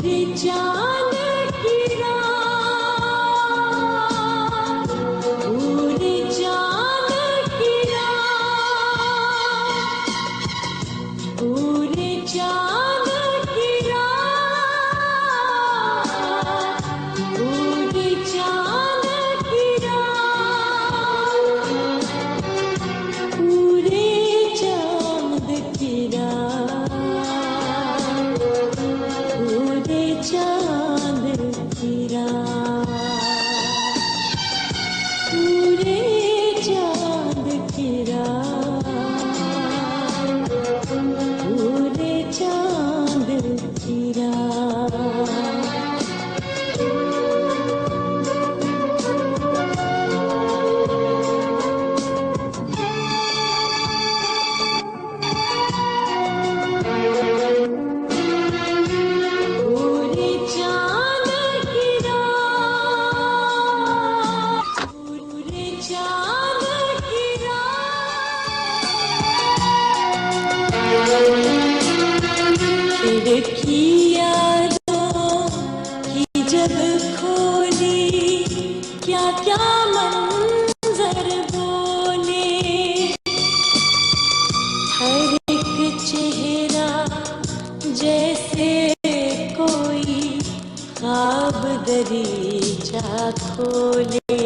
चांद की रात, पूरी चांद की रात, पूरी चांद की रात, पूरी चांद की रात, पूरे चांद की रात, पूरे चांद की रात, पूरे चांद की रात, पूरे चांद की रात। पूरी चांद की रात, पूरे चांद की रात, खिड़कियाँ की जब खोली, क्या क्या मंजर बोले, हर एक चेहरा जैसे कोई ख्वाब दरीचा खोले।